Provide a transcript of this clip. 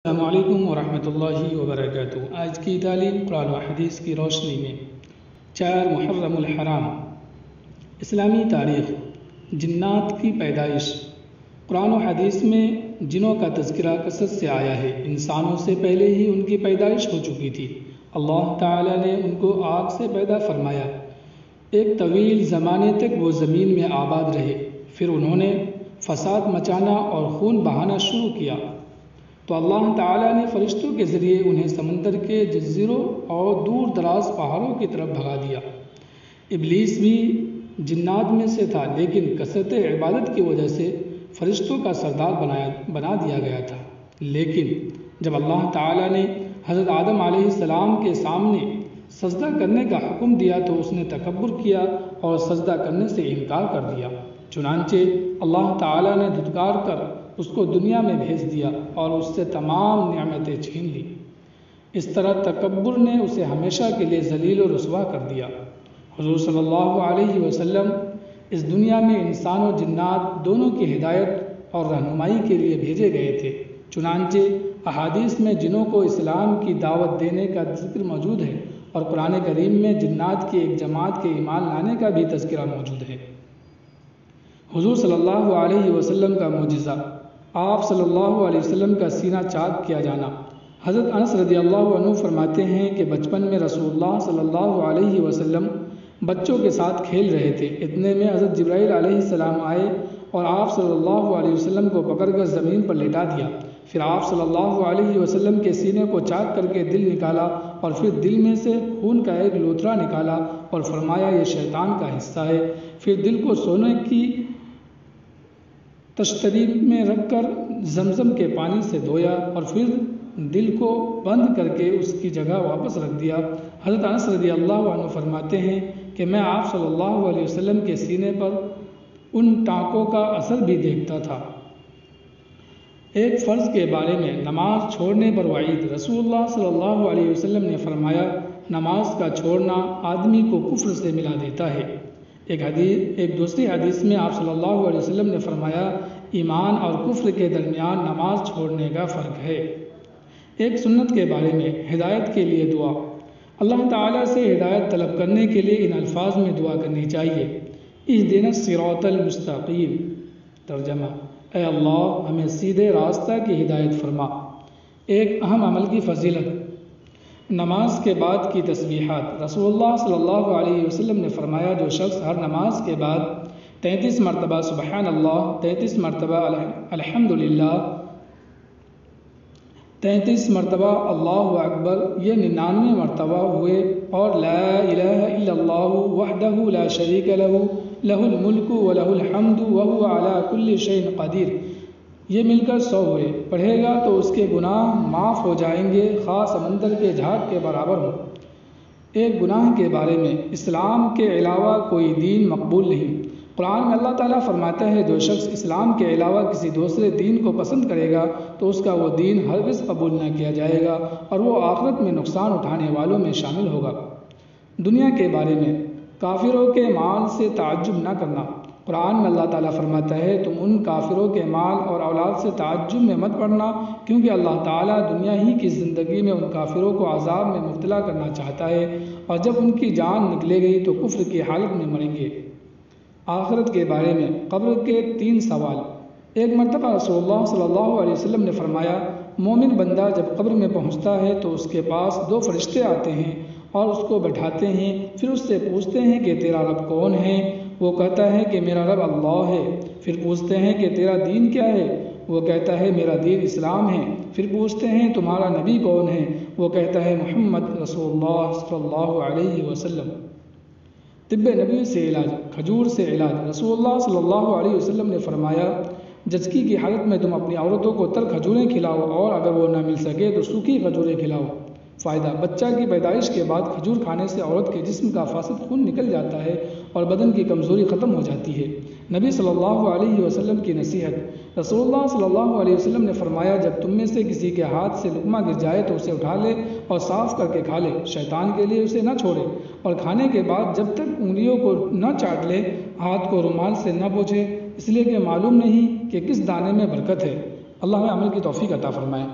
السلام علیکم ورحمۃ اللہ وبرکاتہ۔ آج کی تعلیم قرآن و حدیث کی روشنی میں 4 محرم الحرام، اسلامی تاریخ، جنات کی پیدائش۔ قرآن و حدیث میں جنوں کا تذکرہ کثرت سے آیا ہے۔ انسانوں سے پہلے ہی ان کی پیدائش ہو چکی تھی۔ اللہ تعالیٰ نے ان کو آگ سے پیدا فرمایا۔ ایک طویل زمانے تک وہ زمین میں آباد رہے، پھر انہوں نے فساد مچانا اور خون بہانا شروع کیا، تو اللہ تعالیٰ نے فرشتوں کے ذریعے انہیں سمندر کے جزیروں اور دور دراز پہاڑوں کی طرف بھگا دیا۔ ابلیس بھی جنات میں سے تھا، لیکن کثرت عبادت کی وجہ سے فرشتوں کا سردار بنا دیا گیا تھا۔ لیکن جب اللہ تعالیٰ نے حضرت آدم علیہ السلام کے سامنے سجدہ کرنے کا حکم دیا تو اس نے تکبر کیا اور سجدہ کرنے سے انکار کر دیا۔ چنانچہ اللہ تعالیٰ نے دھتکار کر اس کو دنیا میں بھیج دیا اور اس سے تمام نعمتیں چھین لی۔ اس طرح تکبر نے اسے ہمیشہ کے لیے ذلیل و رسوا کر دیا۔ حضور صلی اللہ علیہ وسلم اس دنیا میں انسان و جنات دونوں کی ہدایت اور رہنمائی کے لیے بھیجے گئے تھے۔ چنانچہ احادیث میں جنوں کو اسلام کی دعوت دینے کا ذکر موجود ہے، اور قرآن کریم میں جنات کی ایک جماعت کے ایمان لانے کا بھی تذکرہ موجود ہے۔ حضور صلی اللہ علیہ وسلم کا معجزہ، آپ صلی اللہ علیہ وسلم کا سینہ چاک کیا جانا۔ حضرت انس رضی اللہ عنہ فرماتے ہیں کہ بچپن میں رسول اللہ صلی اللہ علیہ وسلم بچوں کے ساتھ کھیل رہے تھے۔ اتنے میں حضرت جبرائیل علیہ السلام آئے اور آپ صلی اللہ علیہ وسلم کو پکڑ کر زمین پر لٹا دیا۔ پھر آپ صلی اللہ علیہ وسلم کے سینے کو چاک کر کے دل نکالا اور پھر دل میں سے خون کا ایک لوتھڑا نکالا اور فرمایا یہ شیطان کا حصہ ہے۔ پھر دل کو سونے کی تشتری میں رکھ کر زمزم کے پانی سے دھویا اور پھر دل کو بند کر کے اس کی جگہ واپس رکھ دیا۔ حضرت انس رضی اللہ عنہ فرماتے ہیں کہ میں آپ صلی اللہ علیہ وسلم کے سینے پر ان ٹانکوں کا اثر بھی دیکھتا تھا۔ ایک فرض کے بارے میں نماز چھوڑنے پر وعید۔ رسول اللہ صلی اللہ علیہ وسلم نے فرمایا نماز کا چھوڑنا آدمی کو کفر سے ملا دیتا ہے۔ ایک دوسری حدیث میں آپ صلی اللہ علیہ وسلم نے فرمایا ایمان اور کفر کے درمیان نماز چھوڑنے کا فرق ہے۔ ایک سنت کے بارے میں ہدایت کے لیے دعا۔ اللہ تعالیٰ سے ہدایت طلب کرنے کے لیے ان الفاظ میں دعا کرنی چاہیے: اہدنا الصراط المستقیم۔ ترجمہ: اے اللہ ہمیں سیدھے راستہ کی ہدایت فرما۔ ایک اہم عمل کی فضیلت، نماز کے بعد کی تسبیحات۔ رسول اللہ صلی اللہ علیہ وسلم نے فرمایا جو شخص ہر نماز کے بعد 33 مرتبہ سبحان اللہ، 33 مرتبہ الحمدللہ، 33 مرتبہ اللہ اکبر، یہ 99 مرتبہ ہوئے، اور لا الہ الا اللہ وحدہ لا شریک لہ لہ الملک ولہ الحمد وہو علی کل شیء قدیر، یہ مل کر 100 ہوئے، پڑھے گا تو اس کے گناہ معاف ہو جائیں گے، خاص سمندر کے جھاگ کے برابر ہو۔ ایک گناہ کے بارے میں، اسلام کے علاوہ کوئی دین مقبول نہیں۔ قرآن میں اللہ تعالیٰ فرماتا ہے جو شخص اسلام کے علاوہ کسی دوسرے دین کو پسند کرے گا تو اس کا وہ دین ہرگز قبول نہ کیا جائے گا اور وہ آخرت میں نقصان اٹھانے والوں میں شامل ہوگا۔ دنیا کے بارے میں، کافروں کے مال سے تعجب نہ کرنا۔ قرآن میں اللہ تعالیٰ فرماتا ہے تم ان کافروں کے مال اور اولاد سے تعجب میں مت پڑنا، کیونکہ اللہ تعالیٰ دنیا ہی کی زندگی میں ان کافروں کو عذاب میں مبتلا کرنا چاہتا ہے، اور جب ان کی جان نکلے گئی تو کفر کی حالت میں مریں گے۔ آخرت کے بارے میں، قبر کے 3 سوال۔ ایک مرتبہ رسول اللہ صلی اللہ علیہ وسلم نے فرمایا مومن بندہ جب قبر میں پہنچتا ہے تو اس کے پاس 2 فرشتے آتے ہیں اور اس کو بٹھاتے ہیں، پھر اس سے پوچھتے ہیں کہ تیرا رب کون ہے؟ وہ کہتا ہے کہ میرا رب اللہ ہے۔ پھر پوچھتے ہیں کہ تیرا دین کیا ہے؟ وہ کہتا ہے میرا دین اسلام ہے۔ پھر پوچھتے ہیں تمہارا نبی کون ہے؟ وہ کہتا ہے محمد رسول اللہ صلی اللہ علیہ وسلم۔ طب نبی سے علاج، کھجور سے علاج۔ رسول اللہ صلی اللہ علیہ وسلم نے فرمایا زچگی کی حالت میں تم اپنی عورتوں کو تر کھجوریں کھلاؤ، اور اگر وہ نہ مل سکے تو سوکھی کھجوریں کھلاؤ۔ فائدہ، بچہ کی پیدائش کے بعد کھجور کھانے سے عورت کے جسم کا فاسد خون نکل جاتا ہے اور بدن کی کمزوری ختم ہو جاتی ہے۔ نبی صلی اللہ علیہ وسلم کی نصیحت۔ رسول اللہ صلی اللہ علیہ وسلم نے فرمایا جب تم میں سے کسی کے ہاتھ سے لقمہ گر جائے تو اسے اٹھا لے اور صاف کر کے کھا لے، شیطان کے لیے اسے نہ چھوڑے، اور کھانے کے بعد جب تک انگلیوں کو نہ چاٹ لے ہاتھ کو رومال سے نہ پوچھے، اس لیے کہ معلوم نہیں کہ کس دانے میں برکت ہے۔ اللہ ہمیں عمل کی توفیق عطا فرمائے۔